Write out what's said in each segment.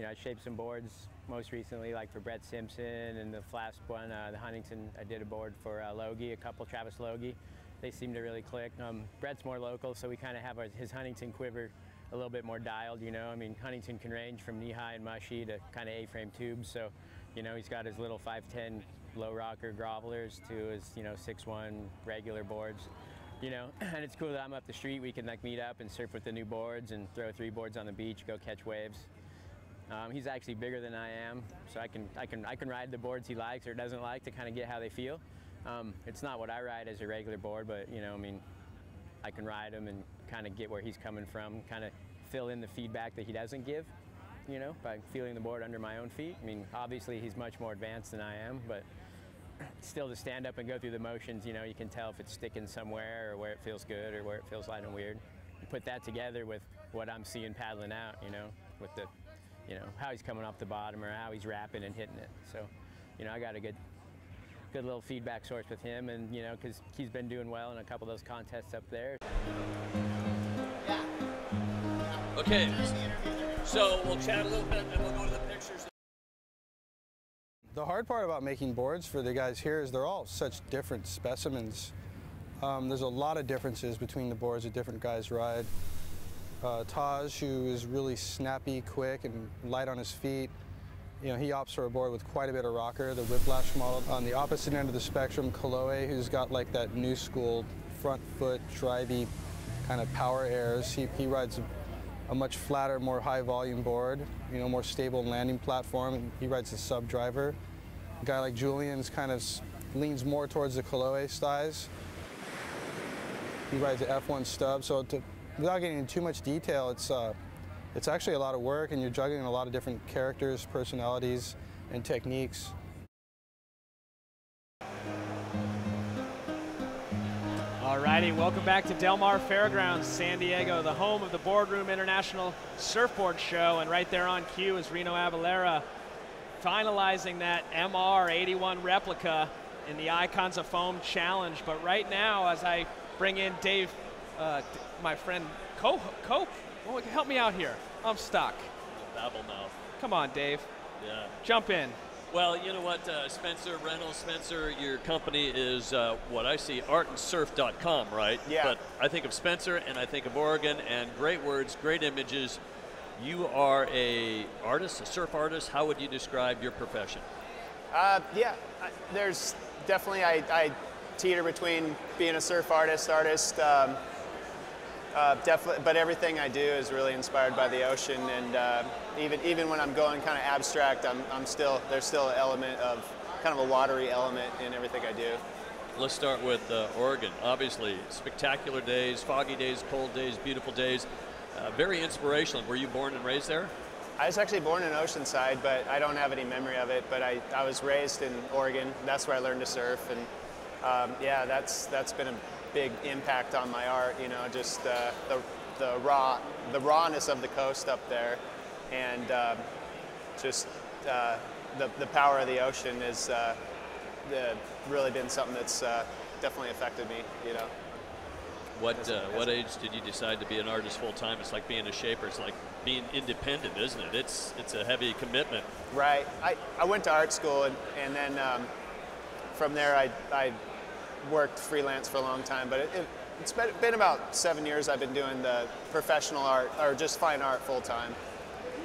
I shaped some boards most recently, like for Brett Simpson, and the last one, the Huntington, I did a board for Logie, a couple, Travis Logie. They seem to really click. Brett's more local, so we kind of have his Huntington quiver a little bit more dialed, I mean, Huntington can range from knee-high and mushy to kind of A-frame tubes, so, he's got his little 510 low rocker grovelers to his, 6'1" regular boards, and it's cool that I'm up the street. We can like meet up and surf with the new boards and throw 3 boards on the beach, go catch waves. He's actually bigger than I am, so I can ride the boards he likes or doesn't like to kind of get how they feel. It's not what I ride as a regular board, but I mean, I can ride him and kind of get where he's coming from, kind of fill in the feedback that he doesn't give, by feeling the board under my own feet. I mean, obviously he's much more advanced than I am, but still to stand up and go through the motions, you can tell if it's sticking somewhere or where it feels good or where it feels light and weird. You put that together with what I'm seeing paddling out, with the, how he's coming off the bottom or how he's wrapping and hitting it. So, I got a good little feedback source with him, and because he's been doing well in a couple of those contests up there. Okay, so we'll chat a little bit and we'll go to the pictures. The hard part about making boards for the guys here is they're all such different specimens. There's a lot of differences between the boards that different guys ride. Taj, who is really snappy, quick, and light on his feet, he opts for a board with quite a bit of rocker, the Whiplash model. On the opposite end of the spectrum, Kaloe, who's got like that new school front foot, drivey kind of power airs. He rides a much flatter, more high volume board, more stable landing platform. He rides a sub driver. A guy like Julian's kind of leans more towards the Kaloe styles. He rides the F1 stub, so without getting into too much detail, it's actually a lot of work, and you're juggling a lot of different characters, personalities, and techniques. Alrighty, welcome back to Del Mar Fairgrounds, San Diego, the home of the Boardroom International Surfboard Show, and right there on cue is Reno Avalera finalizing that MR81 replica in the Icons of Foam Challenge. But right now, as I bring in Dave, my friend Cope, help me out here. I'm stuck. Babble mouth. Come on, Dave. Yeah. Jump in. Well, you know what, Spencer Reynolds. Spencer, your company is what I see, artandsurf.com, right? Yeah. But I think of Spencer and I think of Oregon, and great words, great images. You are a artist, a surf artist. How would you describe your profession? There's definitely, I teeter between being a surf artist, definitely, but everything I do is really inspired by the ocean, and even when I'm going kind of abstract, there's still an element of kind of a watery element in everything I do. Let's start with Oregon. Obviously, spectacular days, foggy days, cold days, beautiful days. Very inspirational. Were you born and raised there? I was actually born in Oceanside, but I don't have any memory of it. But I was raised in Oregon. That's where I learned to surf, and yeah, that's been a big impact on my art. Just the rawness of the coast up there, and just the power of the ocean has really been something that's definitely affected me. What age did you decide to be an artist full time? It's like being a shaper. It's like being independent, isn't it? It's a heavy commitment. Right. I went to art school, and then from there I worked freelance for a long time. But it's been about 7 years I've been doing the professional art, or just fine art, full time.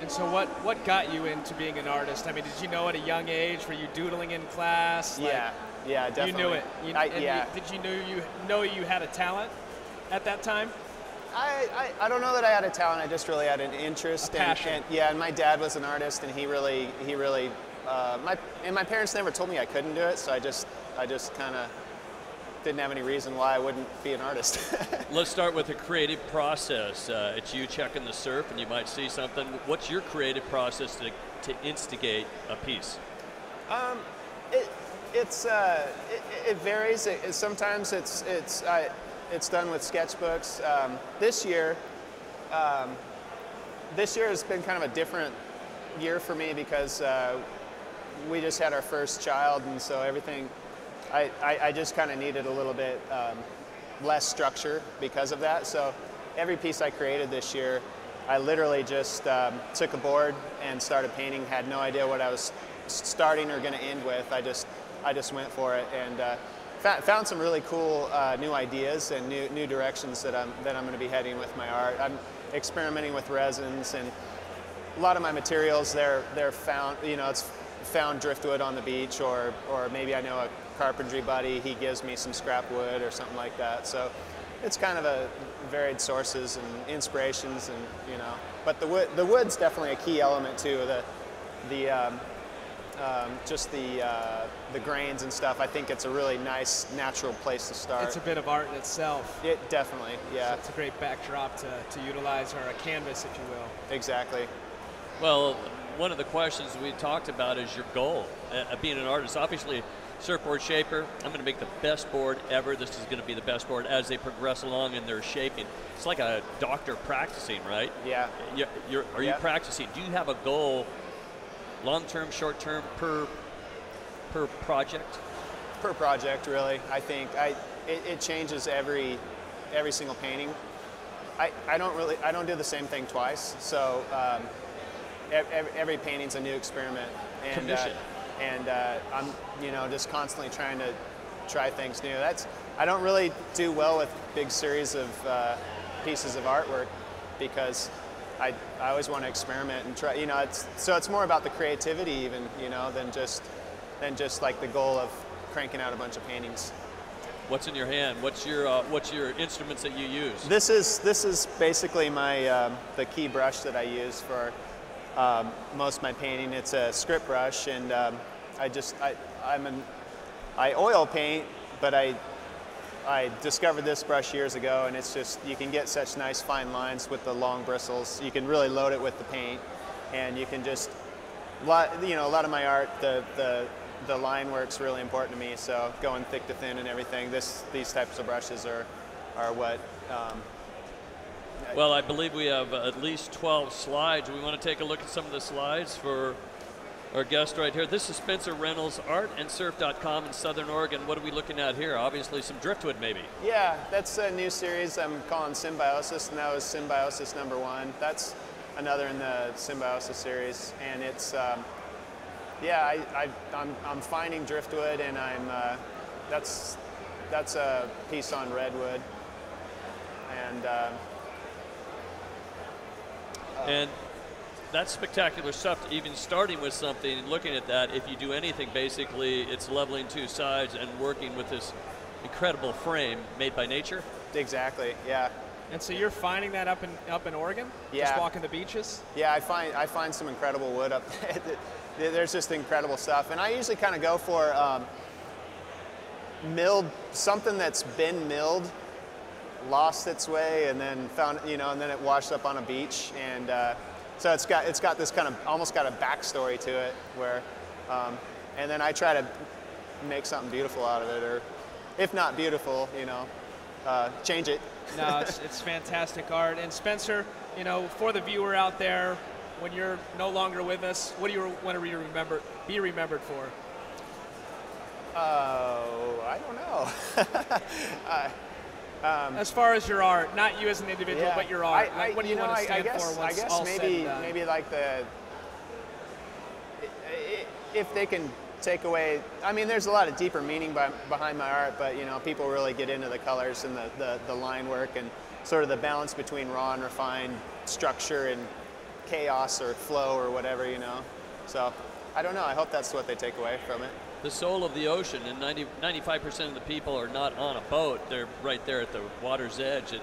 And so what got you into being an artist? I mean, did you know at a young age? Were you doodling in class? Yeah, definitely. You knew it. Did you know you had a talent at that time? I don't know that I had a talent. I just really had an interest. A passion. And my dad was an artist, and he really my parents never told me I couldn't do it, so I just kind of didn't have any reason why I wouldn't be an artist. Let's start with the creative process. It's you checking the surf, and you might see something. What's your creative process to instigate a piece? It varies. Sometimes it's done with sketchbooks. This year has been kind of a different year for me because we just had our first child, and so everything. I just kind of needed a little bit less structure because of that. So every piece I created this year, I literally just took a board and started painting. Had no idea what I was starting or going to end with. I just went for it, and found some really cool new ideas and new directions that I'm going to be heading with my art. I'm experimenting with resins, and a lot of my materials they're found, you know, it's found driftwood on the beach, or maybe I know a carpentry buddy, he gives me some scrap wood or something like that. So it's kind of a varied sources and inspirations, and you know, but the wood's definitely a key element too. Just the grains and stuff. I think it's a really nice natural place to start. It's a bit of art in itself. It definitely, yeah. So it's a great backdrop to utilize, or a canvas, if you will. Exactly. Well, one of the questions we talked about is your goal, being an artist. Obviously, surfboard shaper, I'm going to make the best board ever. This is going to be the best board as they progress along in their shaping. It's like a doctor practicing, right? Yeah. Are you practicing? Do you have a goal, long-term, short-term, per project? Per project, really. I think it changes every single painting. I don't do the same thing twice. So every painting's a new experiment. And I'm, you know, just constantly trying to try things new. I don't really do well with big series of pieces of artwork, because I always want to experiment and try. You know, it's more about the creativity even, you know, than just like the goal of cranking out a bunch of paintings. What's in your hand? What's your instruments that you use? This is basically my the key brush that I use for most of my painting. It's a script brush, and I oil paint, but I discovered this brush years ago, and it's just, you can get such nice fine lines with the long bristles. You can really load it with the paint, and you can just, a lot of my art, the line work's really important to me. So going thick to thin and everything, these types of brushes are what. Well, I believe we have at least 12 slides. We want to take a look at some of the slides for our guest right here. This is Spencer Reynolds, artandsurf.com in Southern Oregon. What are we looking at here? Obviously some driftwood, maybe. Yeah, that's a new series I'm calling Symbiosis, and that was Symbiosis #1. That's another in the Symbiosis series, and it's I'm finding driftwood, and that's a piece on redwood, and that's spectacular stuff, even starting with something and looking at that. If you do anything, basically, it's leveling two sides and working with this incredible frame made by nature. Exactly, yeah. And so you're finding that up in Oregon? Yeah. Just walking the beaches? Yeah, I find some incredible wood up there. There's just incredible stuff. And I usually kind of go for something that's been milled, lost its way, and then found, you know, and then it washed up on a beach. And so it's got this kind of, almost got a backstory to it, where, and then I try to make something beautiful out of it, or if not beautiful, you know, change it. No, it's fantastic art. And Spencer, you know, for the viewer out there, when you're no longer with us, what do you want to be remembered for? Oh, I don't know. As far as your art, not you as an individual, yeah, but your art. What do you want to stand for once I guess all said and done? maybe like if they can take away, I mean, there's a lot of deeper meaning behind my art, but you know, people really get into the colors and the line work, and sort of the balance between raw and refined structure and chaos or flow or whatever, you know. So I don't know, I hope that's what they take away from it. The soul of the ocean, and 95% of the people are not on a boat. They're right there at the water's edge, and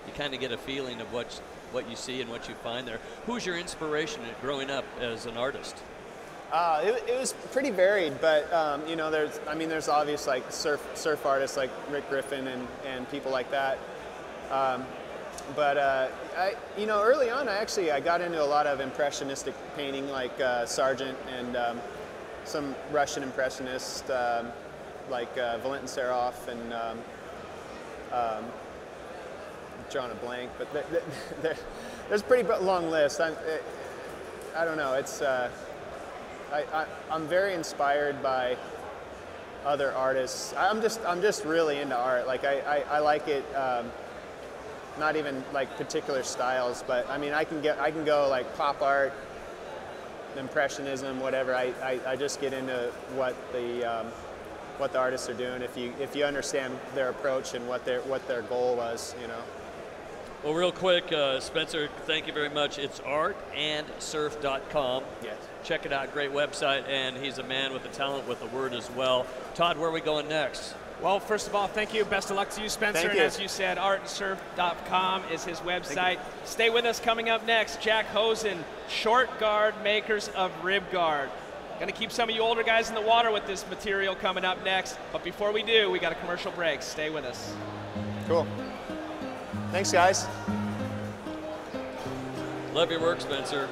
you kind of get a feeling of what you see and what you find there. Who's your inspiration growing up as an artist? It was pretty varied, but you know, there's obvious like surf artists like Rick Griffin and people like that. You know, early on, I got into a lot of impressionistic painting, like Sargent and some Russian impressionists like Valentin Serov and I'm drawing a blank, but there's a pretty long list. I don't know. It's I'm very inspired by other artists. I'm just really into art. Like I like it. not even like particular styles, but I mean, I can go like pop art, impressionism, whatever. I just get into what the artists are doing if you understand their approach and what their goal was, you know. Well, real quick, Spencer, thank you very much. It's artandsurf.com. Yes. Check it out, great website, and he's a man with the talent with the word as well. Todd, where are we going next? Well, first of all, thank you. Best of luck to you, Spencer. Thank and you. as you said, artandsurf.com is his website. Stay with us. Coming up next, Jack Hosen, short guard makers of rib guard. Going to keep some of you older guys in the water with this material coming up next. But before we do, we got a commercial break. Stay with us. Cool. Thanks, guys. Love your work, Spencer.